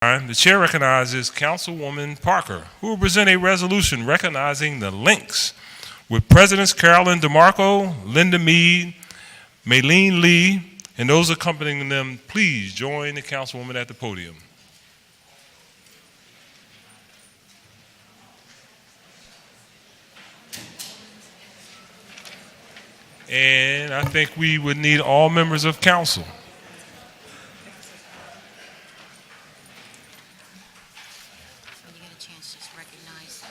The chair recognizes Councilwoman Parker, who will present a resolution recognizing the links with Presidents Carolyn DeMarco, Linda Mead, Maylene Lee, and those accompanying them. Please join the Councilwoman at the podium. And I think we would need all members of council. When you get a chance, just recognize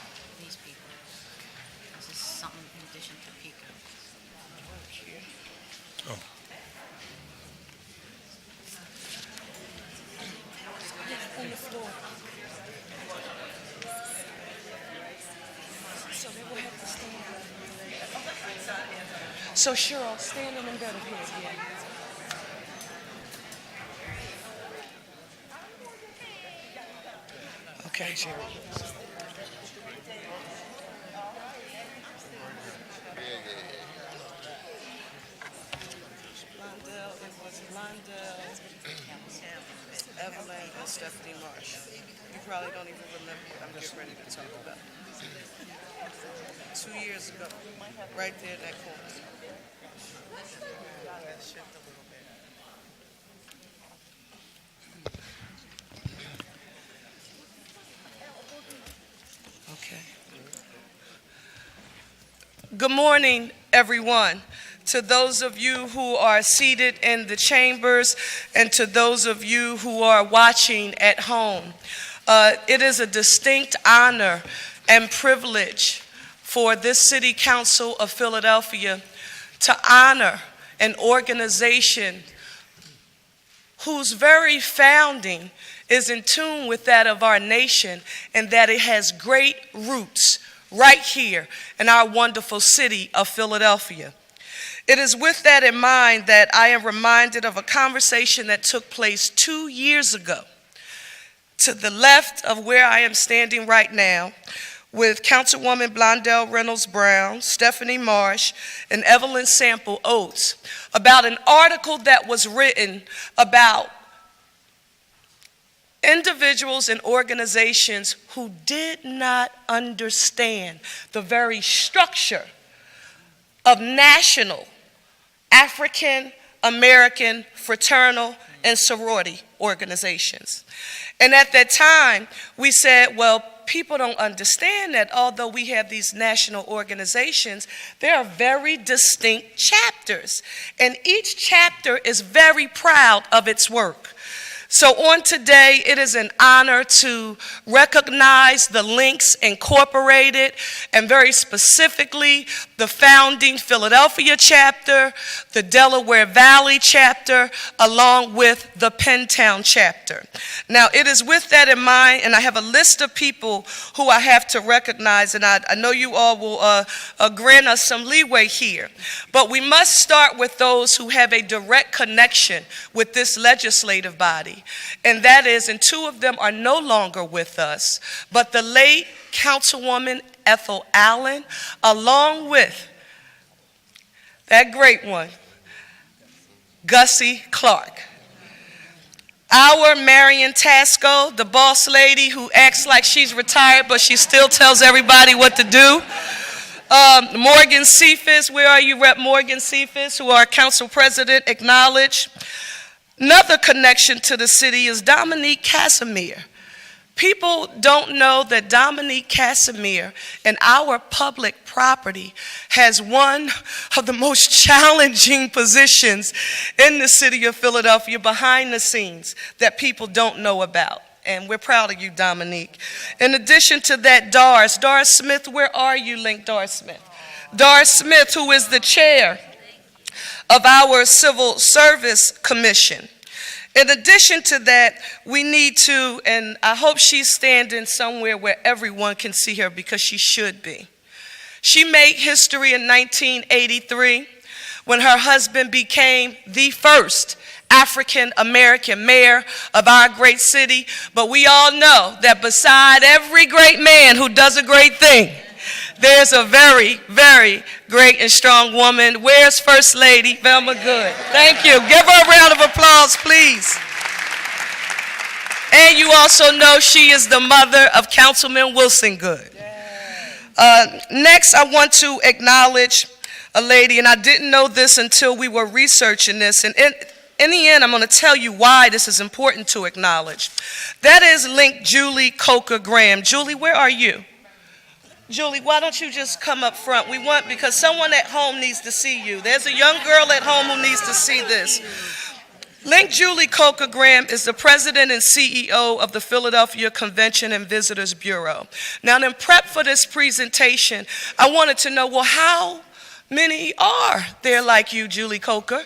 these people. This is something in addition to Pico. Oh. On the floor. So they will have to stand. So Cherelle, stand in the middle here. Yeah. Okay, Jerry. Blondell, it was Blondell, Evelyn, and Stephanie Marsh. You probably don't even remember what I'm getting ready to talk about. 2 years ago, right there in that corner. Shift a little bit. Okay. Good morning, everyone. To those of you who are seated in the chambers and to those of you who are watching at home, it is a distinct honor and privilege for this City Council of Philadelphia to honor an organization whose very founding is in tune with that of our nation, and that it has great roots right here in our wonderful city of Philadelphia. It is with that in mind that I am reminded of a conversation that took place 2 years ago, to the left of where I am standing right now, with Councilwoman Blondell Reynolds Brown, Stephanie Marsh, and Evelyn Sample Oates, about an article that was written about individuals and organizations who did not understand the very structure of national African American fraternal and sorority organizations. And at that time, we said, well, people don't understand that although we have these national organizations, there are very distinct chapters. And each chapter is very proud of its work. So on today, it is an honor to recognize the Links Incorporated, and very specifically the founding Philadelphia chapter, the Delaware Valley chapter, along with the Pentown chapter. Now, it is with that in mind, and I have a list of people who I have to recognize, and I know you all will grant us some leeway here. But we must start with those who have a direct connection with this legislative body. And that is, and two of them are no longer with us, but the late Councilwoman Ethel Allen, along with that great one, Gussie Clark. Our Marion Tasco, the boss lady who acts like she's retired, but she still tells everybody what to do. Morgan Cephas, where are you, Rep. Morgan Cephas, who our council president acknowledged. Another connection to the city is Dominique Casimir. People don't know that Dominique Casimir in our public property has one of the most challenging positions in the city of Philadelphia behind the scenes that people don't know about. And we're proud of you, Dominique. In addition to that, Doris Smith, where are you, Link Doris Smith? Doris Smith, who is the chair of our Civil Service Commission. In addition to that, we need to, and I hope she's standing somewhere where everyone can see her, because she should be. She made history in 1983 when her husband became the first African American mayor of our great city. But we all know that beside every great man who does a great thing, there's a very, very great and strong woman. Where's First Lady Velma Good? Thank you. Give her a round of applause, please. And you also know she is the mother of Councilman Wilson Good. Next, I want to acknowledge a lady, and I didn't know this until we were researching this, and in the end, I'm going to tell you why this is important to acknowledge. That is Link Julie Coker Graham. Julie, where are you? Julie, why don't you just come up front? Because someone at home needs to see you. There's a young girl at home who needs to see this. Link Julie Coker Graham is the president and CEO of the Philadelphia Convention and Visitors Bureau. Now, in prep for this presentation, I wanted to know, well, how many are there like you, Julie Coker,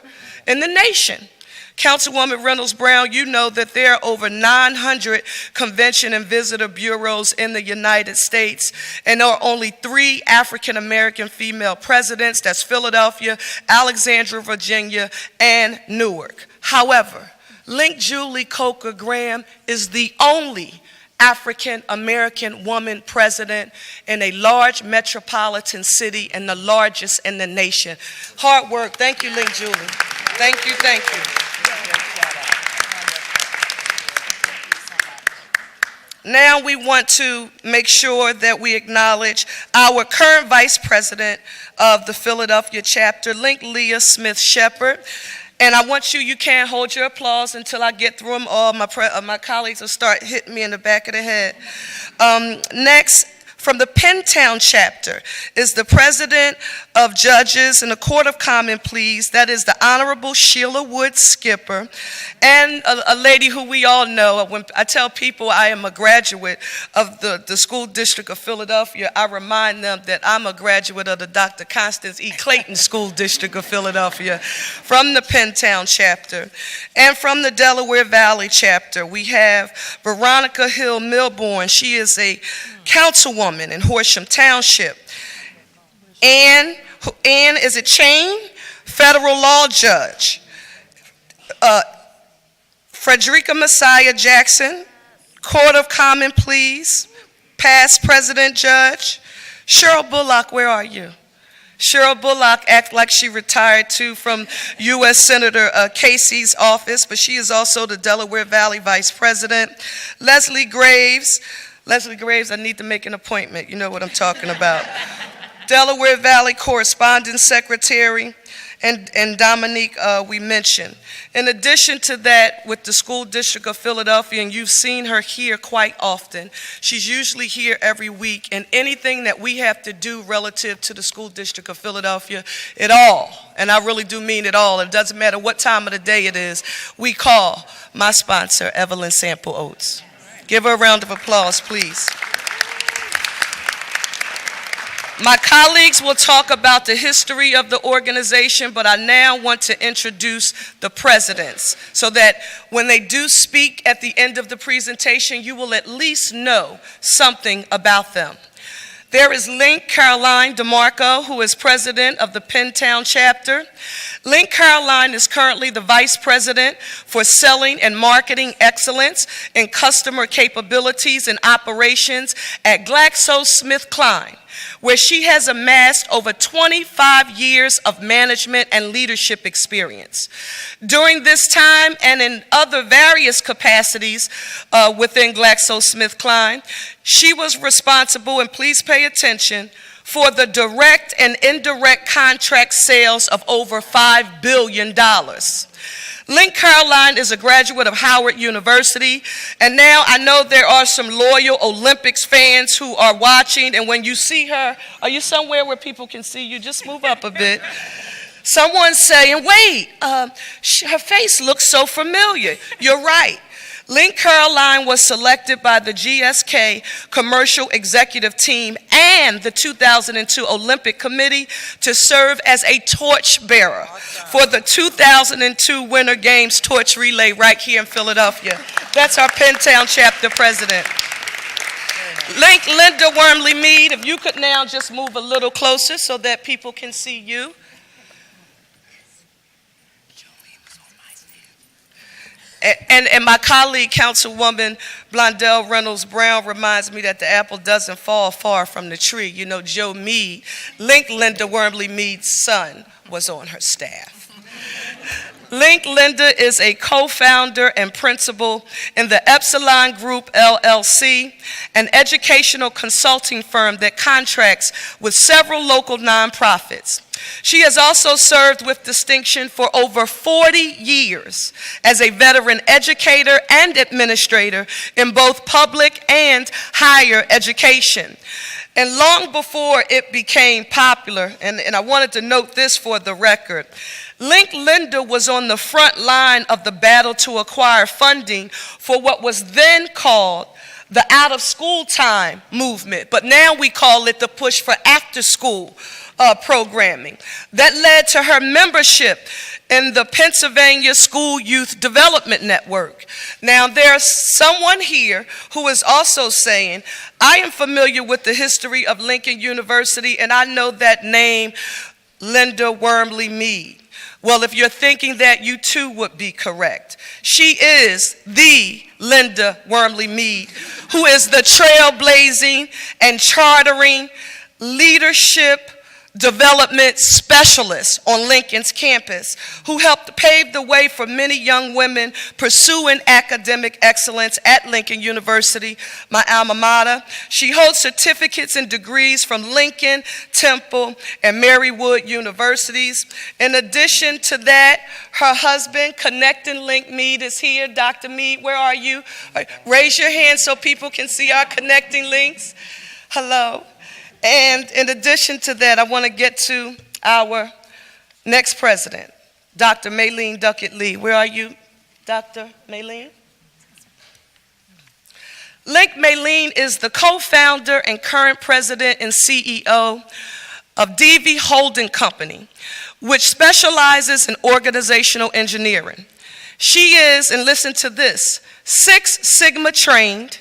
in the nation? Councilwoman Reynolds Brown, you know that there are over 900 convention and visitor bureaus in the United States, and there are only 3 African-American female presidents. That's Philadelphia, Alexandria, Virginia, and Newark. However, Link Julie Coker Graham is the only African-American woman president in a large metropolitan city and the largest in the nation. Hard work. Thank you, Link Julie. Thank you, thank you. Now we want to make sure that we acknowledge our current vice president of the Philadelphia chapter, Link Leah Smith Shepard. And I want you can't hold your applause until I get through them all. My colleagues will start hitting me in the back of the head. Next, from the Pentown chapter is the president of judges in the Court of Common Pleas. That is the Honorable Sheila Wood Skipper, and a lady who we all know. When I tell people I am a graduate of the School District of Philadelphia, I remind them that I'm a graduate of the Dr. Constance E. Clayton School District of Philadelphia from the Pentown chapter. And from the Delaware Valley chapter, we have Veronica Hill Milbourne. She is a councilwoman in Horsham Township. Ann is a Chain, federal law judge. Frederica Messiah Jackson, Court of Common Pleas, past president judge. Cherelle Bullock, where are you? Cherelle Bullock act like she retired too from U.S. Senator Casey's office, but she is also the Delaware Valley vice president. Leslie Graves, I need to make an appointment. You know what I'm talking about. Delaware Valley Correspondence Secretary, and Dominique we mentioned. In addition to that, with the School District of Philadelphia, and you've seen her here quite often, she's usually here every week, and anything that we have to do relative to the School District of Philadelphia, it all, and I really do mean it all, it doesn't matter what time of the day it is, we call my sponsor, Evelyn Sample Oates. Give her a round of applause, please. My colleagues will talk about the history of the organization, but I now want to introduce the presidents so that when they do speak at the end of the presentation, you will at least know something about them. There is Link Caroline DeMarco, who is president of the Pentown chapter. Link Caroline is currently the vice president for selling and marketing excellence and customer capabilities and operations at GlaxoSmithKline, where she has amassed over 25 years of management and leadership experience. During this time and in other various capacities within GlaxoSmithKline, she was responsible, and please pay attention, for the direct and indirect contract sales of over $5 billion. Link Caroline is a graduate of Howard University, and now I know there are some loyal Olympics fans who are watching, and when you see her, are you somewhere where people can see you? Just move up a bit. Someone's saying, wait, her face looks so familiar. You're right. Link Caroline was selected by the GSK Commercial Executive Team and the 2002 Olympic Committee to serve as a torch bearer for the 2002 Winter Games torch relay right here in Philadelphia. That's our Pentown chapter president. Link Linda Wormley Mead, if you could now just move a little closer so that people can see you. And my colleague, Councilwoman Blondell Reynolds Brown, reminds me that the apple doesn't fall far from the tree. You know, Joe Mead, Link Linda Wormley Mead's son, was on her staff. Link Linda is a co-founder and principal in the Epsilon Group, LLC, an educational consulting firm that contracts with several local nonprofits. She has also served with distinction for over 40 years as a veteran educator and administrator in both public and higher education. And long before it became popular, and I wanted to note this for the record, Link Linda was on the front line of the battle to acquire funding for what was then called the out-of-school time movement, but now we call it the push for after-school programming. That led to her membership in the Pennsylvania School Youth Development Network. Now, there's someone here who is also saying, I am familiar with the history of Lincoln University, and I know that name, Linda Wormley Mead. Well, if you're thinking that, you too would be correct. She is the Linda Wormley Mead, who is the trailblazing and chartering leadership development specialist on Lincoln's campus, who helped pave the way for many young women pursuing academic excellence at Lincoln University, my alma mater. She holds certificates and degrees from Lincoln, Temple, and Marywood universities. In addition to that, her husband, Connecting Link Mead, is here. Dr. Mead, where are you? Raise your hand so people can see our connecting links. Hello. And in addition to that, I want to get to our next president, Dr. Maylene Duckett Lee. Where are you, Dr. Maylene? Link Maylene is the co-founder and current president and CEO of DV Holding Company, which specializes in organizational engineering. She is, and listen to this, Six Sigma trained,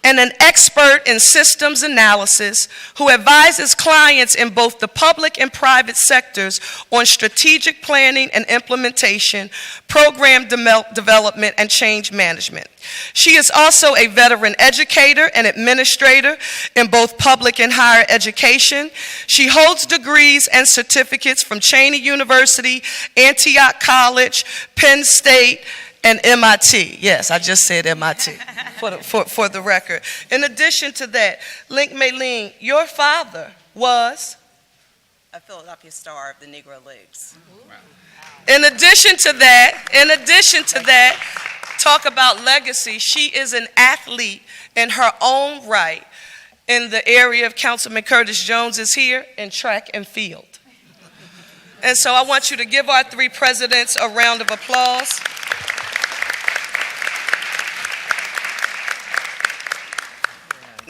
and an expert in systems analysis who advises clients in both the public and private sectors on strategic planning and implementation, program development, and change management. She is also a veteran educator and administrator in both public and higher education. She holds degrees and certificates from Cheyney University, Antioch College, Penn State, and MIT. Yes, I just said MIT for the record. In addition to that, Link Maylene, your father was a Philadelphia star of the Negro Leagues. In addition to that, talk about legacy. She is an athlete in her own right in the area of Councilman Curtis Jones is here in track and field. And so I want you to give our three presidents a round of applause.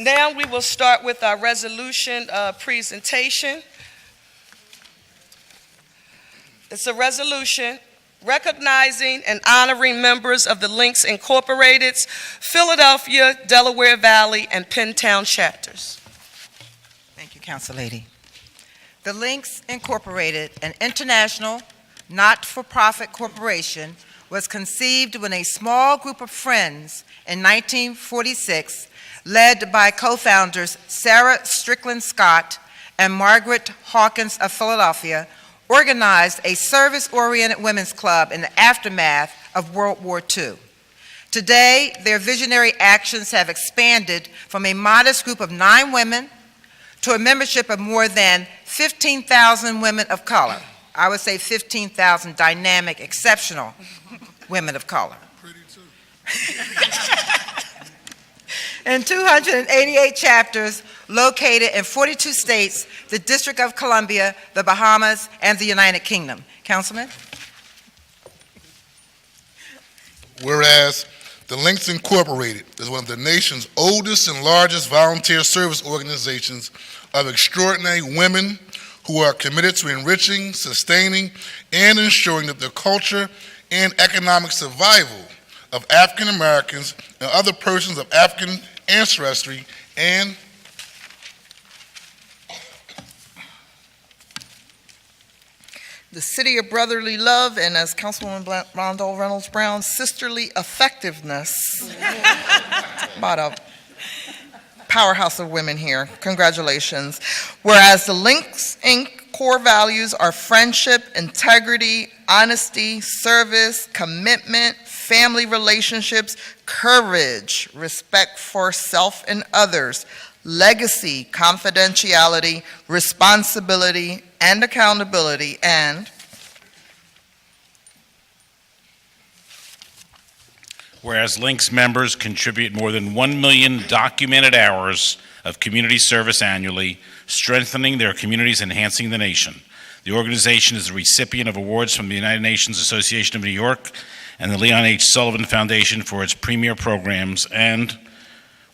Now we will start with our resolution presentation. It's a resolution recognizing and honoring members of the Links Incorporated's Philadelphia, Delaware Valley, and Pentown chapters. Thank you, Council Lady. The Links Incorporated, an international not-for-profit corporation, was conceived when a small group of friends in 1946, led by co-founders Sarah Strickland Scott and Margaret Hawkins of Philadelphia, organized a service-oriented women's club in the aftermath of World War II. Today, their visionary actions have expanded from a modest group of 9 women to a membership of more than 15,000 women of color. I would say 15,000 dynamic, exceptional women of color. Pretty too. And 288 chapters located in 42 states, the District of Columbia, the Bahamas, and the United Kingdom. Councilman? Whereas the Links Incorporated is one of the nation's oldest and largest volunteer service organizations of extraordinary women who are committed to enriching, sustaining, and ensuring that the culture and economic survival of African Americans and other persons of African ancestry and the city of brotherly love, and as Councilwoman Rondell Reynolds Brown, sisterly effectiveness. About a powerhouse of women here. Congratulations. Whereas the Links Inc. core values are friendship, integrity, honesty, service, commitment, family relationships, courage, respect for self and others, legacy, confidentiality, responsibility, and accountability, and whereas Links members contribute more than 1 million documented hours of community service annually, strengthening their communities, enhancing the nation. The organization is the recipient of awards from the United Nations Association of New York and the Leon H. Sullivan Foundation for its premier programs, and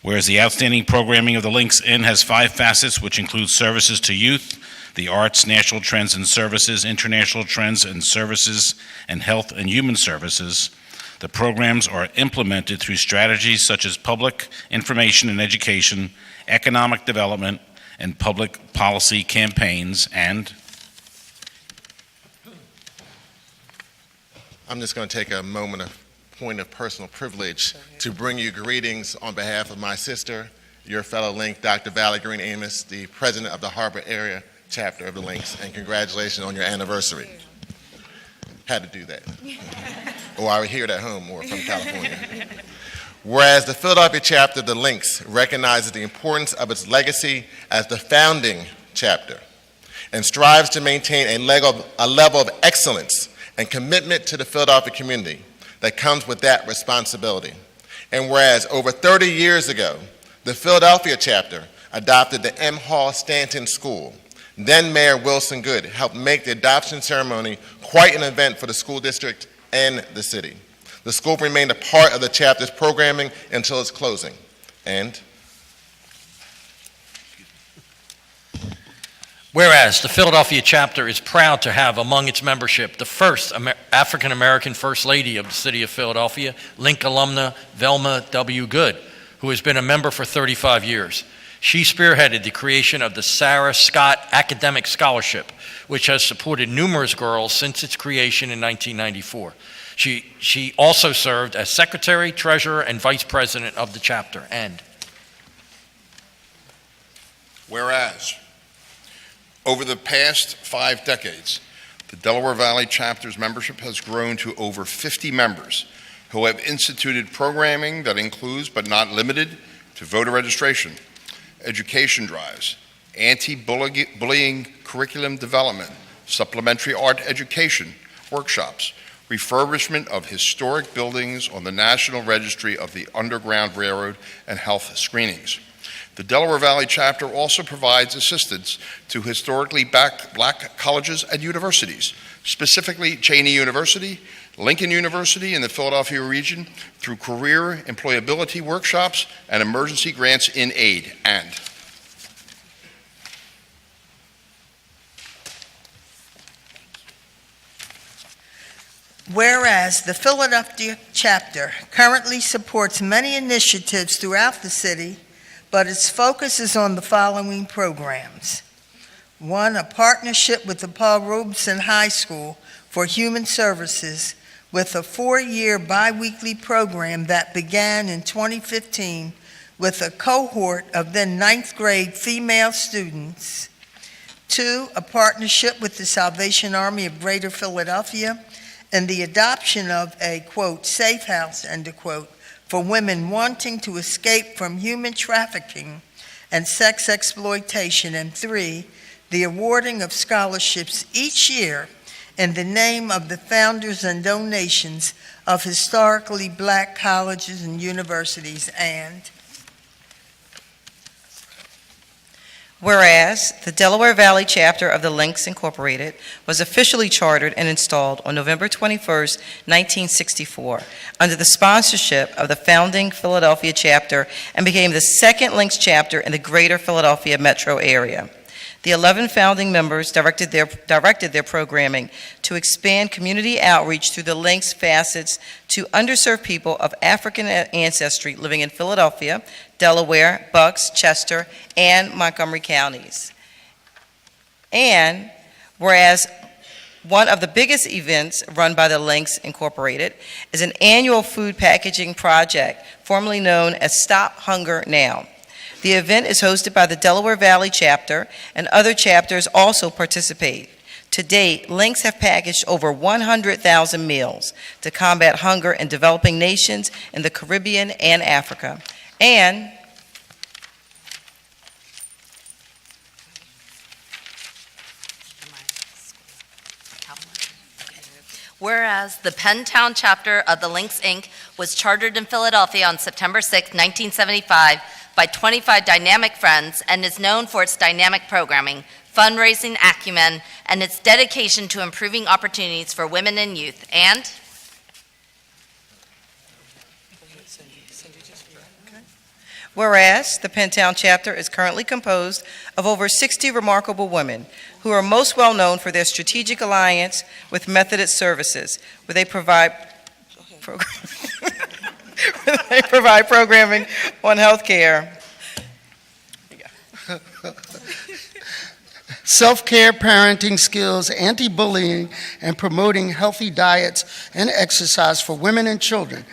whereas the outstanding programming of the Links Inn has 5 facets, which include services to youth, the arts, national trends and services, international trends and services, and health and human services. The programs are implemented through strategies such as public information and education, economic development, and public policy campaigns, and I'm just going to take a point of personal privilege to bring you greetings on behalf of my sister, your fellow Link, Dr. Valerie Green Amos, the president of the Harbor Area chapter of the Links, and congratulations on your anniversary. Had to do that. Or I would hear it at home or from California. Whereas the Philadelphia chapter of the Links recognizes the importance of its legacy as the founding chapter and strives to maintain a level of excellence and commitment to the Philadelphia community that comes with that responsibility. And whereas over 30 years ago, the Philadelphia chapter adopted the M. Hall Stanton School, then Mayor Wilson Good helped make the adoption ceremony quite an event for the school district and the city. The school remained a part of the chapter's programming until its closing. And whereas the Philadelphia chapter is proud to have among its membership the first African-American First Lady of the City of Philadelphia, Link alumna Velma W. Good, who has been a member for 35 years. She spearheaded the creation of the Sarah Scott Academic Scholarship, which has supported numerous girls since its creation in 1994. She also served as secretary, treasurer, and vice president of the chapter. And whereas over the past 5 decades, the Delaware Valley chapter's membership has grown to over 50 members who have instituted programming that includes, but not limited to, voter registration, education drives, anti-bullying curriculum development, supplementary art education workshops, refurbishment of historic buildings on the National Registry of the Underground Railroad, and health screenings. The Delaware Valley chapter also provides assistance to historically black colleges and universities, specifically Cheney University, Lincoln University in the Philadelphia region, through career employability workshops and emergency grants in aid. And whereas the Philadelphia chapter currently supports many initiatives throughout the city, but its focus is on the following programs. 1, a partnership with the Paul Robeson High School for Human Services with a 4-year biweekly program that began in 2015 with a cohort of then 9th grade female students. 2, a partnership with the Salvation Army of Greater Philadelphia and the adoption of a, quote, safe house, end of quote, for women wanting to escape from human trafficking and sex exploitation. And 3, the awarding of scholarships each year in the name of the founders and donations of historically black colleges and universities. And whereas the Delaware Valley chapter of the Links Incorporated was officially chartered and installed on November 21st, 1964, under the sponsorship of the founding Philadelphia chapter, and became the second Links chapter in the greater Philadelphia metro area. The 11 founding members directed their programming to expand community outreach through the Links facets to underserved people of African ancestry living in Philadelphia, Delaware, Bucks, Chester, and Montgomery counties. And whereas one of the biggest events run by the Links Incorporated is an annual food packaging project, formerly known as Stop Hunger Now. The event is hosted by the Delaware Valley chapter, and other chapters also participate. To date, Links have packaged over 100,000 meals to combat hunger in developing nations in the Caribbean and Africa. And Whereas the Pentown chapter of the Lynx Inc. was chartered in Philadelphia on September 6, 1975 by 25 dynamic friends and is known for its dynamic programming, fundraising acumen, and its dedication to improving opportunities for women and youth. And whereas the Pentown chapter is currently composed of over 60 remarkable women who are most well known for their strategic alliance with Methodist Services, where they provide programming on health care. Self-care, parenting skills, anti-bullying, and promoting healthy diets and exercise for women and children.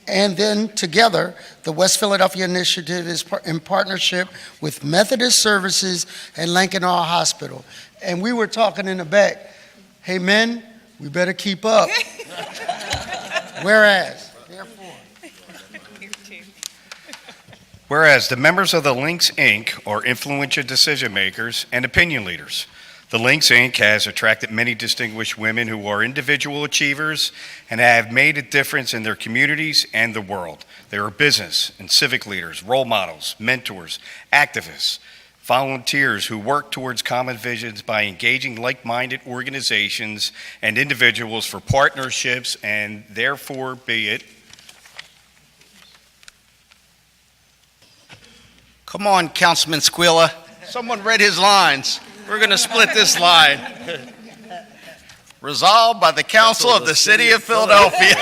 And then together, the West Philadelphia Initiative is in partnership with Methodist Services and Lankenau Hospital. And we were talking in the back, hey men, we better keep up. Whereas the members of the Lynx Inc. are influential decision makers and opinion leaders. The Lynx Inc. has attracted many distinguished women who are individual achievers and have made a difference in their communities and the world. They are business and civic leaders, role models, mentors, activists, volunteers who work towards common visions by engaging like-minded organizations and individuals for partnerships, and therefore be it. Come on, Councilman Squilla. Someone read his lines. We're going to split this line. Resolved by the Council of the City of Philadelphia.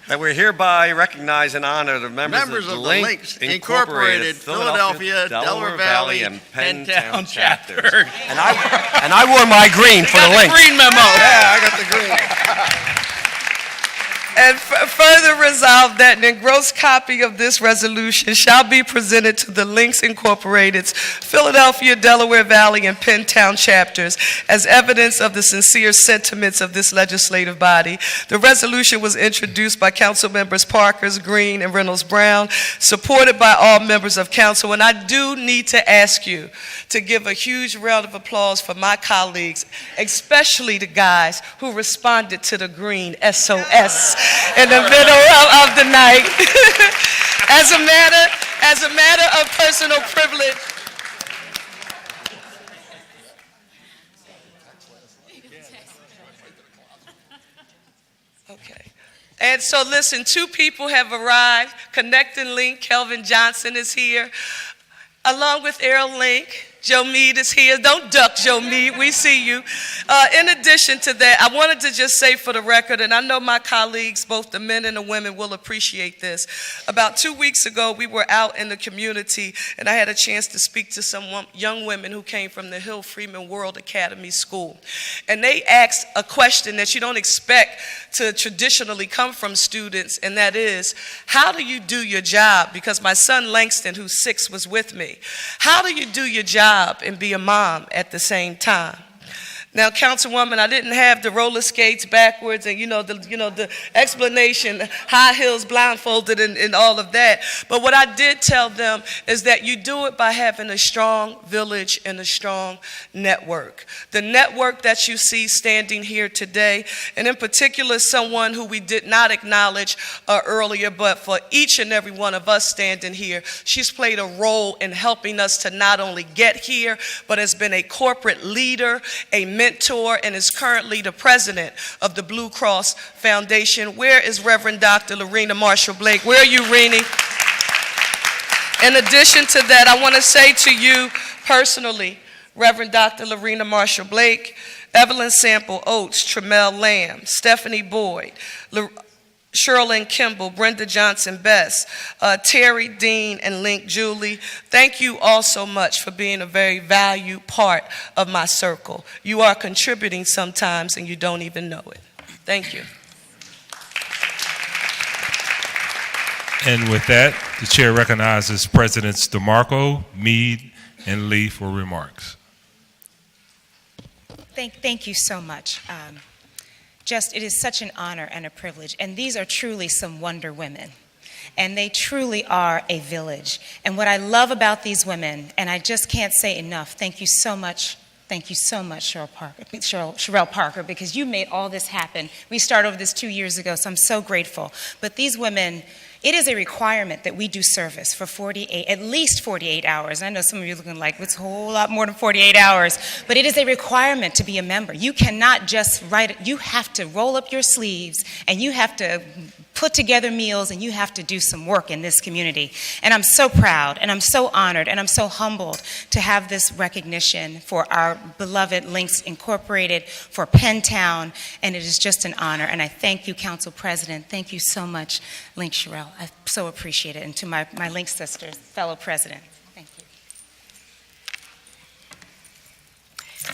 That we hereby recognize and honor the members of the Lynx Incorporated, Philadelphia, Delaware Valley, and Pentown chapters. And I wore my green for the Lynx. Green memo. Yeah, I got the green. And further resolved that an engrossed copy of this resolution shall be presented to the Lynx Incorporated's Philadelphia, Delaware Valley, and Pentown chapters as evidence of the sincere sentiments of this legislative body. The resolution was introduced by Council members Parkers, Green, and Reynolds Brown, supported by all members of council. And I do need to ask you to give a huge round of applause for my colleagues, especially the guys who responded to the Green SOS in the middle of the night. As a matter of personal privilege. Okay. And so listen, two people have arrived. Connecting Link, Kelvin Johnson is here, along with Errol Link. Joe Mead is here. Don't duck, Joe Mead. We see you. In addition to that, I wanted to just say for the record, and I know my colleagues, both the men and the women, will appreciate this. About 2 weeks ago, we were out in the community, and I had a chance to speak to some young women who came from the Hill Freeman World Academy School. And they asked a question that you don't expect to traditionally come from students, and that is, how do you do your job? Because my son Langston, who's 6, was with me. How do you do your job and be a mom at the same time? Now, Councilwoman, I didn't have the roller skates backwards and, the explanation, high heels, blindfolded, and all of that. But what I did tell them is that you do it by having a strong village and a strong network. The network that you see standing here today, and in particular, someone who we did not acknowledge earlier, but for each and every one of us standing here, she's played a role in helping us to not only get here, but has been a corporate leader, a mentor, and is currently the president of the Blue Cross Foundation. Where is Reverend Dr. Lorena Marshall Blake? Where are you, Renee? In addition to that, I want to say to you personally, Reverend Dr. Lorena Marshall Blake, Evelyn Sample Oates, Tremel Lamb, Stephanie Boyd, Cherelle and Kimball, Brenda Johnson Best, Terry Dean, and Link Julie. Thank you all so much for being a very valued part of my circle. You are contributing sometimes and you don't even know it. Thank you. And with that, the chair recognizes Presidents DeMarco, Meade, and Lee for remarks. Thank you so much. It is such an honor and a privilege. And these are truly some wonder women. And they truly are a village. And what I love about these women, and I just can't say enough, thank you so much, Cherelle Parker, because you made all this happen. We started over this 2 years ago, so I'm so grateful. But these women, it is a requirement that we do service for at least 48 hours. I know some of you are looking like it's a whole lot more than 48 hours, but it is a requirement to be a member. You cannot just write it. You have to roll up your sleeves, and you have to put together meals, and you have to do some work in this community. And I'm so proud, and I'm so honored, and I'm so humbled to have this recognition for our beloved Links Incorporated, for Pentown, and it is just an honor. And I thank you, Council President. Thank you so much, Link Cherelle. I so appreciate it. And to my Link sisters, fellow president, thank you.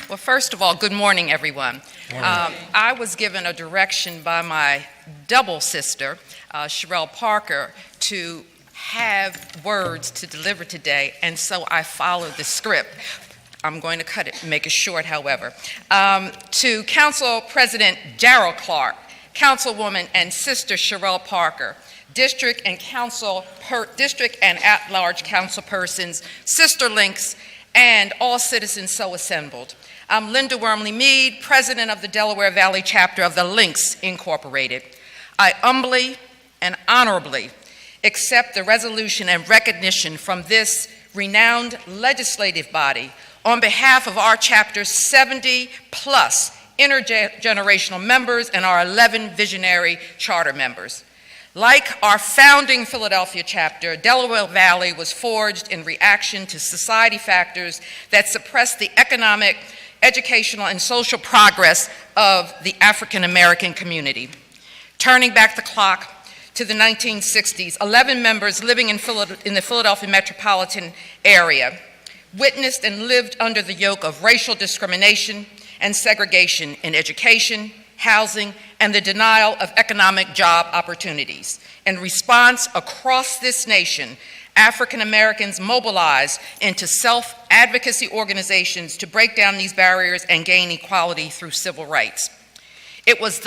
Well, first of all, good morning, everyone. I was given a direction by my double sister, Cherelle Parker, to have words to deliver today, and so I followed the script. I'm going to cut it and make it short, however. To Council President Darrell Clark, Councilwoman and Sister Cherelle Parker, District and at-large council persons, Sister Links, and all citizens so assembled. I'm Linda Wormley Meade, President of the Delaware Valley Chapter of the Links Incorporated. I humbly and honorably accept the resolution and recognition from this renowned legislative body on behalf of our chapter's 70-plus intergenerational members and our 11 visionary charter members. Like our founding Philadelphia chapter, Delaware Valley was forged in reaction to society factors that suppressed the economic, educational, and social progress of the African American community. Turning back the clock to the 1960s, 11 members living in the Philadelphia metropolitan area witnessed and lived under the yoke of racial discrimination and segregation in education, housing, and the denial of economic job opportunities. In response, across this nation, African Americans mobilized into self-advocacy organizations to break down these barriers and gain equality through civil rights. It was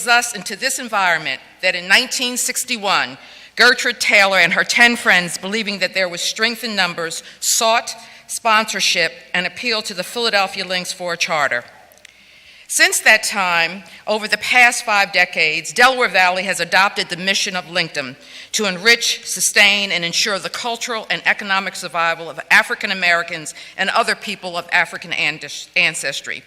thus into this environment that in 1961, Gertrude Taylor and her 10 friends, believing that there was strength in numbers, sought sponsorship and appealed to the Philadelphia Links for a charter. Since that time, over the past 5 decades, Delaware Valley has adopted the mission of Linkdom to enrich, sustain, and ensure the cultural and economic survival of African Americans and other people of African ancestry.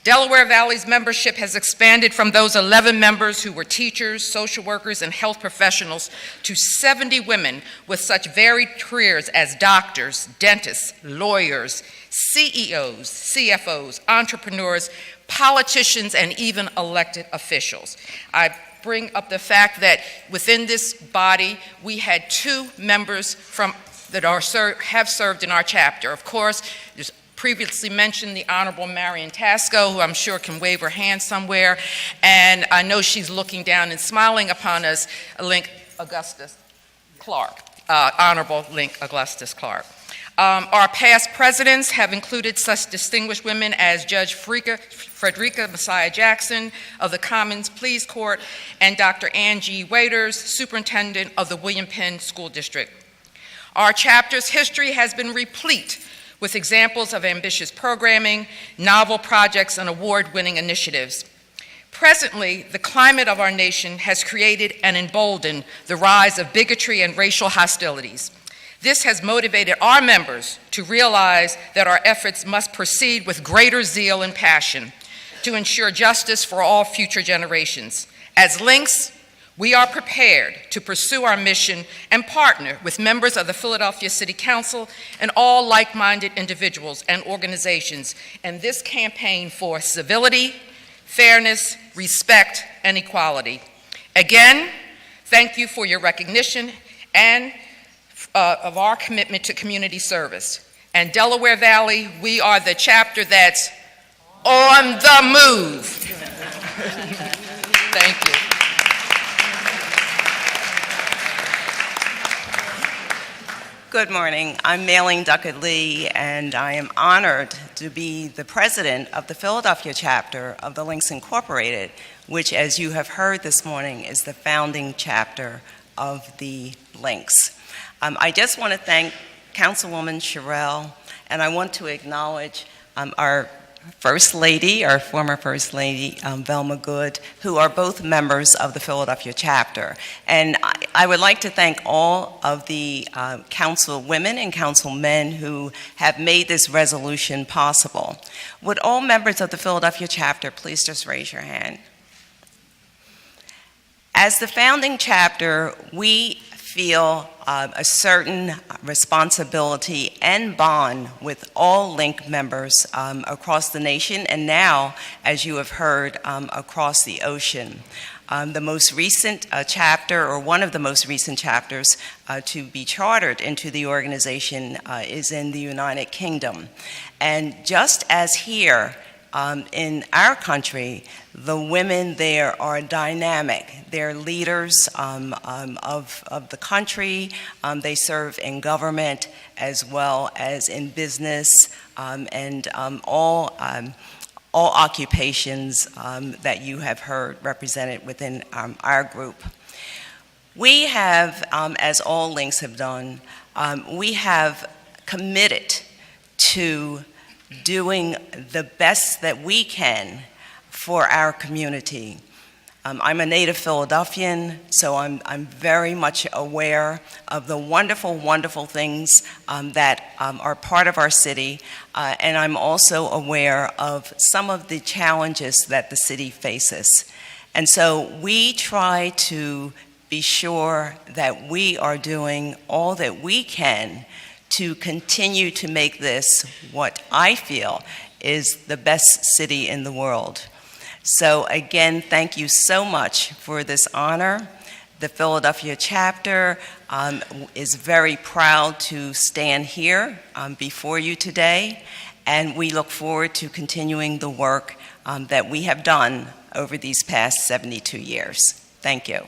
Delaware Valley's membership has expanded from those 11 members who were teachers, social workers, and health professionals to 70 women with such varied careers as doctors, dentists, lawyers, CEOs, CFOs, entrepreneurs, politicians, and even elected officials. I bring up the fact that within this body, we had 2 members that have served in our chapter. Of course, there's previously mentioned the Honorable Marion Tasco, who I'm sure can wave her hand somewhere, and I know she's looking down and smiling upon us, Link Augustus Clark, Honorable Link Augustus Clark. Our past presidents have included such distinguished women as Judge Frederica Messiah Jackson of the Commons Pleas Court and Dr. Angie Waiters, Superintendent of the William Penn School District. Our chapter's history has been replete with examples of ambitious programming, novel projects, and award-winning initiatives. Presently, the climate of our nation has created and emboldened the rise of bigotry and racial hostilities. This has motivated our members to realize that our efforts must proceed with greater zeal and passion to ensure justice for all future generations. As Links, we are prepared to pursue our mission and partner with members of the Philadelphia City Council and all like-minded individuals and organizations in this campaign for civility, fairness, respect, and equality. Again, thank you for your recognition and of our commitment to community service. And Delaware Valley, we are the chapter that's on the move. Thank you. Good morning. I'm Mailing Duckett Lee, and I am honored to be the president of the Philadelphia chapter of the Links Incorporated, which, as you have heard this morning, is the founding chapter of the Links. I just want to thank Councilwoman Cherelle, and I want to acknowledge our First Lady, our former First Lady, Velma Good, who are both members of the Philadelphia chapter. And I would like to thank all of the councilwomen and councilmen who have made this resolution possible. Would all members of the Philadelphia chapter please just raise your hand? As the founding chapter, we feel a certain responsibility and bond with all LINK members across the nation, and now, as you have heard, across the ocean. The most recent chapter, or one of the most recent chapters to be chartered into the organization is in the United Kingdom. And just as here, in our country, the women there are dynamic. They're leaders of the country. They serve in government as well as in business and all occupations that you have heard represented within our group. We have, as all links have done, we have committed to doing the best that we can for our community. I'm a native Philadelphian, so I'm very much aware of the wonderful, wonderful things that are part of our city, and I'm also aware of some of the challenges that the city faces. And so we try to be sure that we are doing all that we can to continue to make this what I feel is the best city in the world. So again, thank you so much for this honor. The Philadelphia chapter is very proud to stand here before you today, and we look forward to continuing the work that we have done over these past 72 years. Thank you.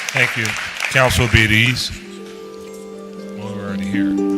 Thank you. Council, be at ease. Well, we're already here.